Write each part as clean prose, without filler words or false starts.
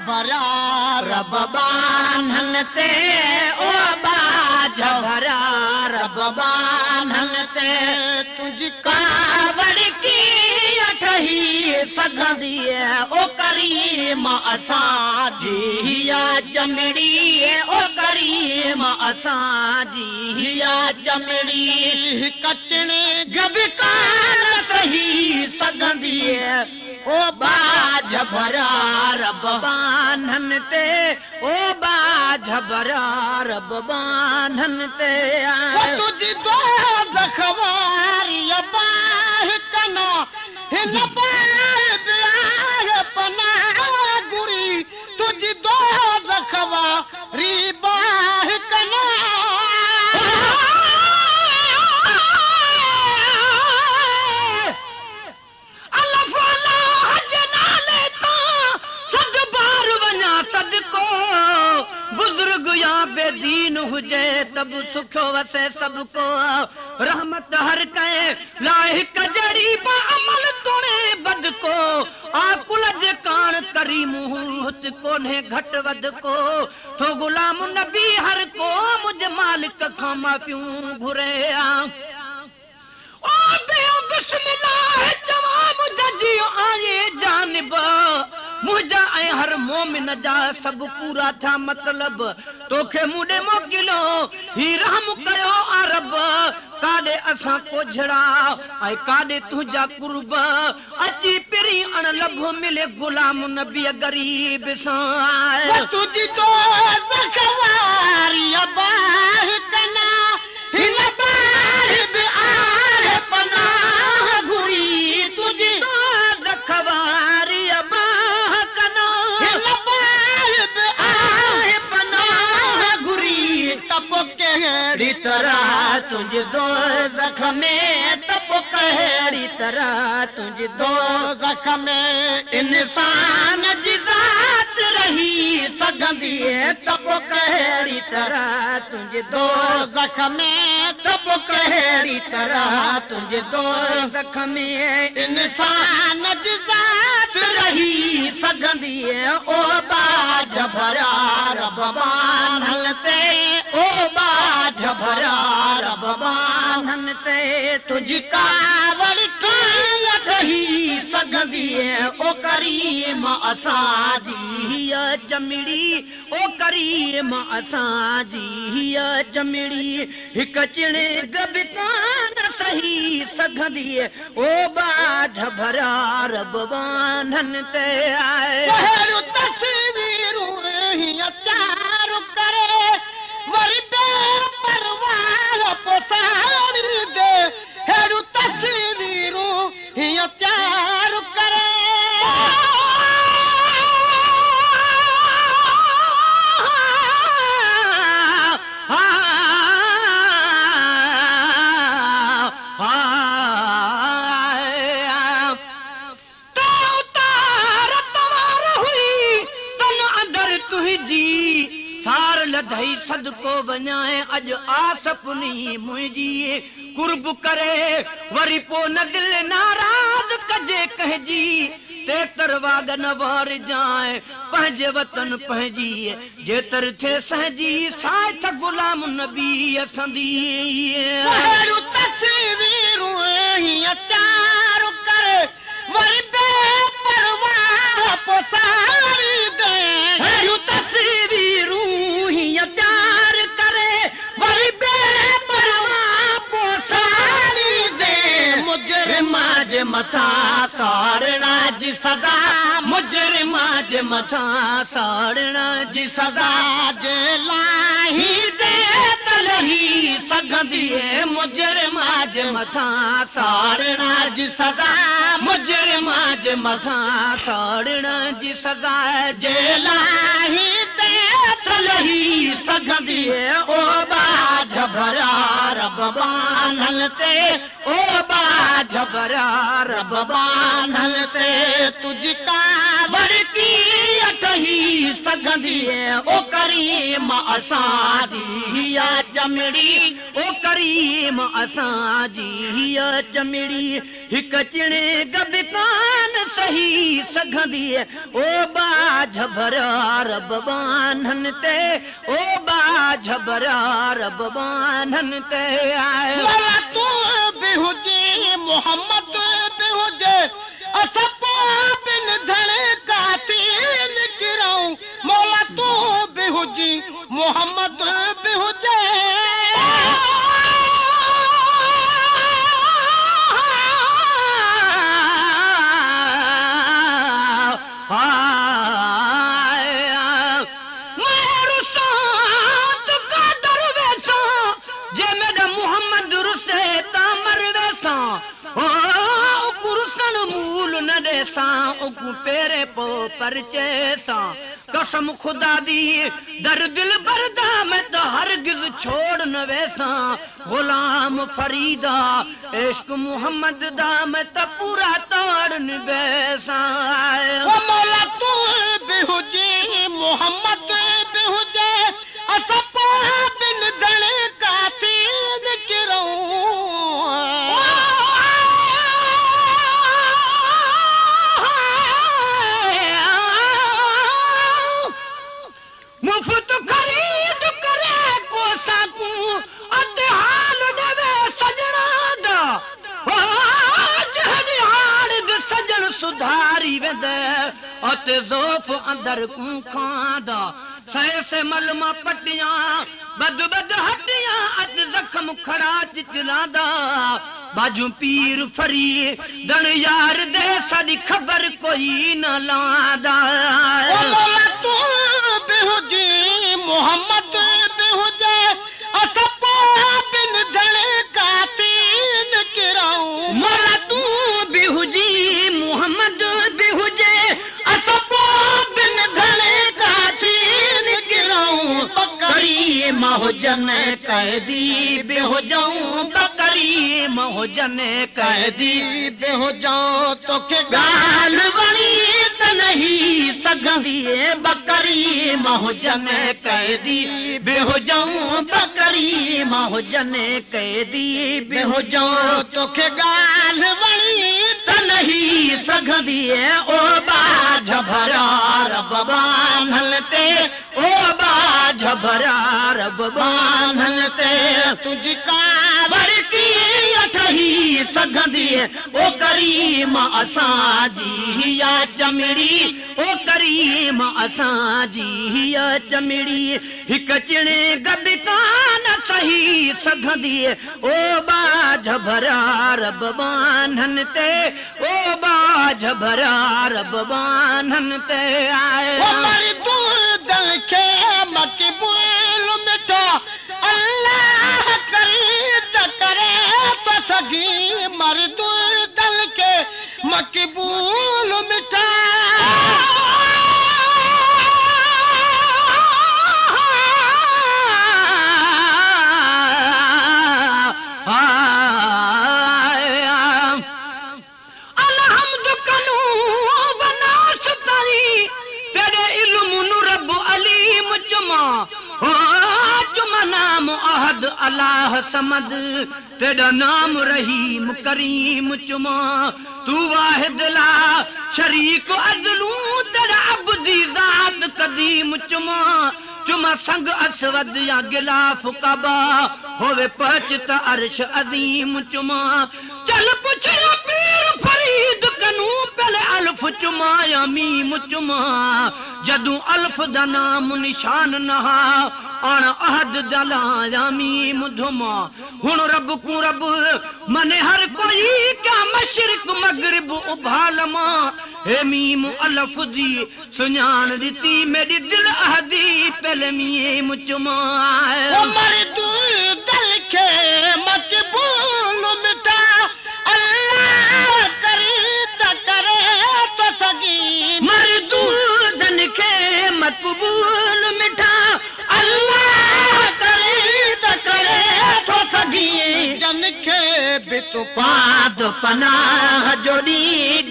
भरा रब बान्हन ते ओ बाज भरा रब बान्हन ते तुझी कावड़ की ठही सघंदी ओ करीम असांजी हिया जमड़ी ओ करीम असांजी हिया जमड़ी कचणे गबकान सही सघंदी ओ बाज भरा रब बान्हन ते ओ बाज भरा रब बान्हन ते तुझी दो ज़ख़वारी बाह कना हिन बाह आए पनाह गुरी तुझी दो ज़ख़वारी बाह कना बुजुर्ग या बेदीन हुजे तब सुखो वसे सबको रहमत हर कहे लाहिक जड़ी बा अमल तोड़े बद को आकुल जे कान करीम हुत कोने घट वद को तो गुलाम नबी हर को मुझ मालिक खां माफियूं घुरे ओ बे बिस्मिल्लाह जवाब दजियो आए जानिब मुझा ऐं हर मोमिन जा सब पूरा था मतलब तोखे मुडे मोकिलो ही रहम कयो अरब काडे असां कोझड़ा ऐं काडे तुझा कुर्ब अची पिरी अण लभो मिले गुलाम नबी गरीब सां तुझी तो ज़ख़वारी बाह कना हिन बाह बि आहे पनाह घुरी तुझी तो ज़ख़वारी कहिड़ी तरह तुझे दो ज़ख़्मे तप कहिड़ी तरह तुझे दो ज़ख़्मे इंसान जी ज़ात रही सघंदी तप कहिड़ी तरह तुझे दो ज़ख़्मे तप कहिड़ी तरह तुझे दो ज़ख़्मे इंसान जी ज़ात रही सघंदी ओ बाज भरा रब बान्हन ते ओ बाज भरा रब बान्हन ते तुझी कावड़ रही सघंदी ओ करीम असांजी हिया जमड़ी ओ करीम असांजी हिया जमड़ी हिक चिणे गबकान सही सघंदी ओ बाज भरा रब बान्हन ते आए तस्वीरूं हिया चार करे वरी बेपरवाह पोसाड़ी दे हेड़ू तस्वीरूं हिया प्यार करे लधई सदको वञाए अॼु आस पुनी मुंहिंजी कुर्ब करे वरी पो न दिल नाराज़ कजे कहजी तेतर वागन वार जाए पंहिंजे वतन पंहिंजी जेतर थे सहजी साठ गुलाम नबी असंदी तस्वीरूं हिया चार करे वरी बेपरवाह पोसाड़ी दे तस्वीरूं प्यार करे वरी बेपरवाह पोसाड़ी दे मुजरिमा जे मथां साड़ना जी सदा मुजरिमा जे मथां साड़ना जी सदा जे लाही दे तलही सघंदी मुजरिमा जे मथां साड़ना जी सदा मुजरिमा जे मथां साड़ना जी सदा जे लाही दे तलही सघंदी ओ बाज भरा रब बान्हन ते ओ बाज झबरा रब बांधल ते तुझका बरकी अटही सघंदी ओ करीम असांजी या चमड़ी ओ करीम असांजी या चमड़ी हिक चिणे गब कान सही सघंदी ओ बा झबरा रब बांधन ते ओ बा झबरा रब बांधन ते आए मौला तू भी हुजे मोहम्मद भी हुजे असपो बिन धड़े कातिल किराऊं मौला तू भी हुजी मोहम्मद भी हुजे पेरे पो परचे सां कसम खुदा दी दर दिल बरदा मैं तो हरगिज छोड़ न वैसा गुलाम फरीदा इश्क मोहम्मद दा मैं तो पूरा तोड़ न वैसा ओ मौला तू भी हुजे मोहम्मद भी हुजे असपो बिन धड़े कातिल किराऊं मुफ्त खरीद करे को साकू अते हाल देवे सजना दा जहरी हाल दे सजन सुधारी वेंदे अते ज़ोफ अंदर कू खांदा सै से मलमा पट्टियां बद बद हड्डियां अज जख्म खड़ा चिचलांदा बाजू पीर फरी दन यार दे साडी खबर कोई न लांदा ओ मौला तू भी हुजे मोहम्मद भी हुजे असपो बिन धड़े कातिल किराऊं मौला तू भी हुजी मोहम्मद भी हुजे असपो बिन धड़े कातिल किराऊं बकरी महुजन कैदी भी हो जाऊं बकरी महुजन कैदी भी हो जाऊं तो के गाल बणी त नहीं सघंदी बकरी महुजन कैदी भी हो जाऊं बकरी महुजन कैदी भी हो जाऊं तो के गाल बणी त नहीं सघंदी ओ बा झबरा रब बांधल ते ओ बा झबरा रब बांधल ते तुझका बरकी अठही सघंदी ओ करीम असांजी या चमड़ी ओ करीम असांजी या चमड़ी हिक चिणे गब कान सही सघंदी ओ बा झबरा रब बांधन ते ओ बा झबरा रब बांधन ते आए हमारी दूर के मकबूल मिठा अल्लाह करे त करे तो सगी मर्दूल दल के मकबूल मिठा अल्लाह समद तेरा नाम रहीम करीम चुमा तू वाहिद ला शरीक अज़लू तेरा अब्दी ज़ात कदीम चुमा चुमा संग असवद या गिलाफ काबा होवे पहुंचता अर्श अजीम चुमा चल पुछ पीर फरीद कनू पहले अल्फ चुमा या मीम चुमा जदू अल्फ दा नाम निशान नहा आन अहद दला या मीम धुमा हुन रब को रब मने हर कोई क्या मशरिक मगरिब उभालमा हे मीम अल्फ दी सुञाण दिती मेरी दिल अहदी पहले मीम चुमा हमारी दूर दल के मकबूल मिटा अल्लाह करे त करे तो सगी मर दूर दल के मकबूल मिठा अल्लाह करे त करे तो सगी जन के तूं पाद पनाह जोड़ी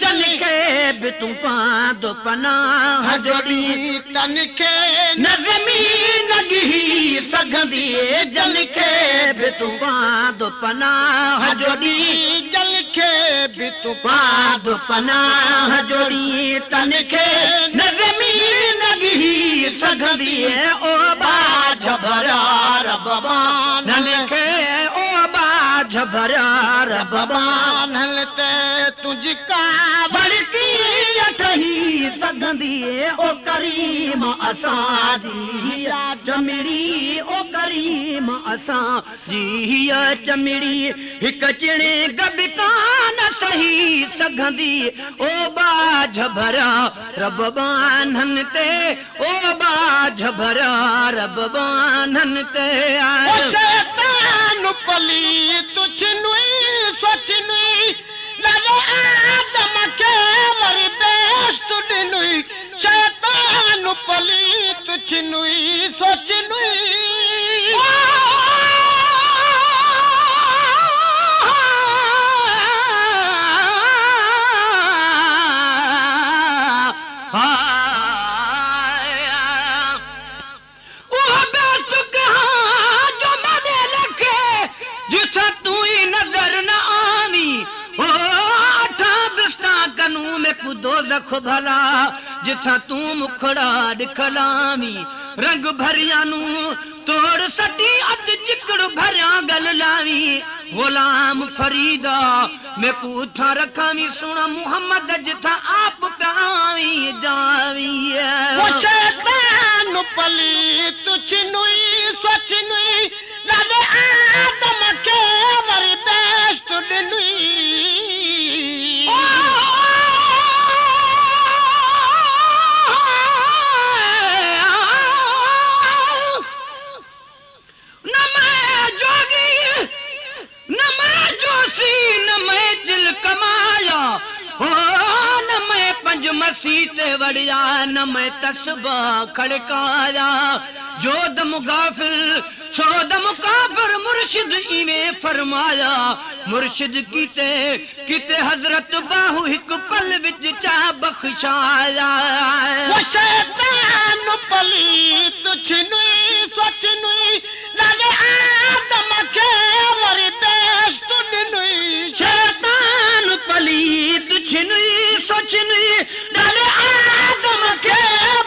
जल खे बि तूं पाद पनाह जोड़ी तन खे न ज़मीन गिही सघंदी जल खे बि तूं पाद पनाह जोड़ी जल खे बि तूं पाद पनाह जोड़ी तन खे न ज़मीन गिही सघंदी ओ बाझ भरा रब बानल खे ओ बाझ भरा रब बानल ते तुझी का बड़की ठही सघंदी ओ करीम असां जी चमिड़ी ओ करीम असां जी चमिड़ी हिकु चिणे गब कान सही सघंदी ओ बाझ भरा रब बानन ते ओ बाझ भरा रब बानन ते शैतान पली तुझ नुई सोच नुई लगे आदम के वरी बेस्ट नुई शैतान पली तुझ नुई सोच नुई दोज़ख भला जिथा तूं मुखड़ा ॾिखलामी रंग भरियानू तोड़ सटी अध चिकड़ भरिया गल लावी गुलाम फरीदा मैं पूठा रखावी सुना मुहम्मद जिथा आप पावी जावी शैतान पली तुझ नुई सोच नुई लगे आदम के वरी बेस्ट नुई मसीत वड़िया न मैं तस्बा खड़काया जो दम गाफिल सो दम काफिर मुर्शिद इवें फरमाया मुर्शिद कीते कीते हजरत बाहु हिक पल विच चा बख्शाया शैतान पली तुझ नुई सोच नुई लगे आदम के वरी बेस्ट नुई शैतान पली तुझ नुई सोच नुई लगे आदम के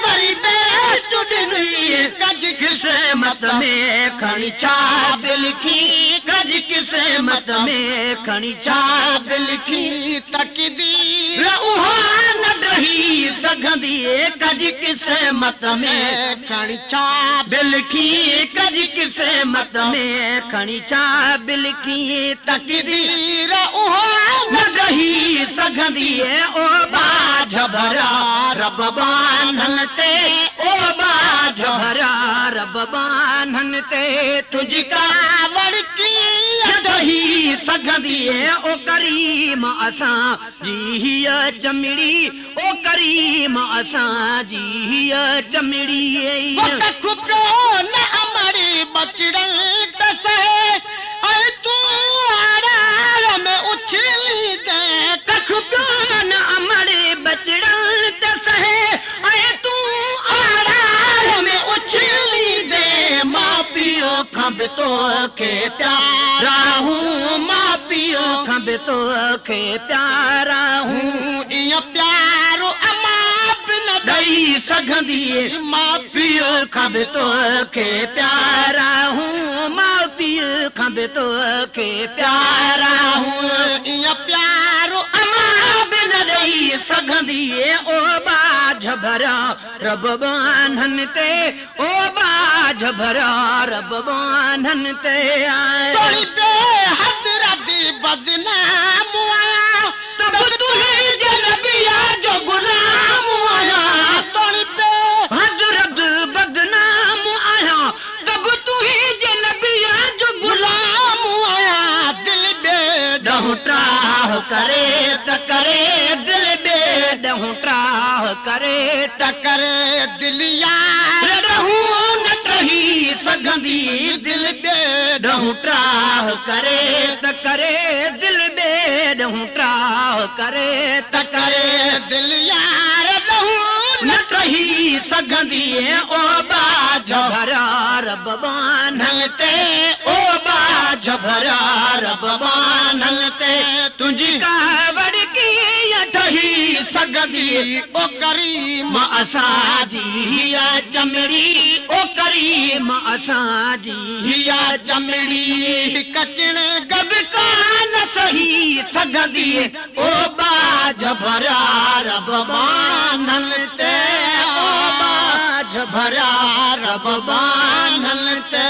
वरी बेस्ट नुई कज किसे मत में खणी चाब लिखी कज किसे मत में खणी चाब लिखी तकदीर उहा न रही सघंदी कज किसे मत में खणी चाब लिखी कज किसे मत में खणी चाब लिखी तकदीर उहा न रही सघंदी ओ बाझ भरा रब बानन ते ओ बाझ भरा रब बानन ते तुझी का वड़की रही सघंदी ओ करीम असां जी चमिड़ी ओ करीम असां जी चमिड़ी खुबरो न अमरी बचड़न तसे ऐ तू आरार में उछली दे खुबरो न अमरी बचड़न तसे ऐ तू आरार में उछली दे मां पियो खंब तो के प्यारा हूँ मां पियो खंब तो के प्यारा हूँ इया प्यारो अमा बिन दई सघंदी मां पियो खंब तो के प्यारा हूँ मां पियो खंब तो के प्यारा हूँ इया प्यारो अमा बिन दई सघंदी ओ बाझ भरा रब बानन ते ओ बाझ भरा रब बानन ते तोड़ी पे हजरत बदनाम आया तब तुझे जनबिया जो गुलाम आया तोड़ी पे हजरत बदनाम आया तब तुझे जनबिया जो गुलाम आया दिल बेडहु ट्राह करे त करे दिल बेडहु ट्राह करे त टकरे दिलिया रहूं न रही सघंदी दिल ॾहूं ट्राह करे त करे दिल ॾहूं ट्राह करे त करे दिल यार ॾहूं न रही सघंदी ओ बाज भरा रब बानल ते ओ बाज भरा रब बानल ते तुंहिंजी कावड़ कीअं ठही सघंदी ओ करीम असांजी हिया चमड़ी ओ करीम असांजी हिया चमड़ी कचण गब कान सही सघंदी ओ बाज भरा रब बानल ते ओ बाज भरा रब बानल ते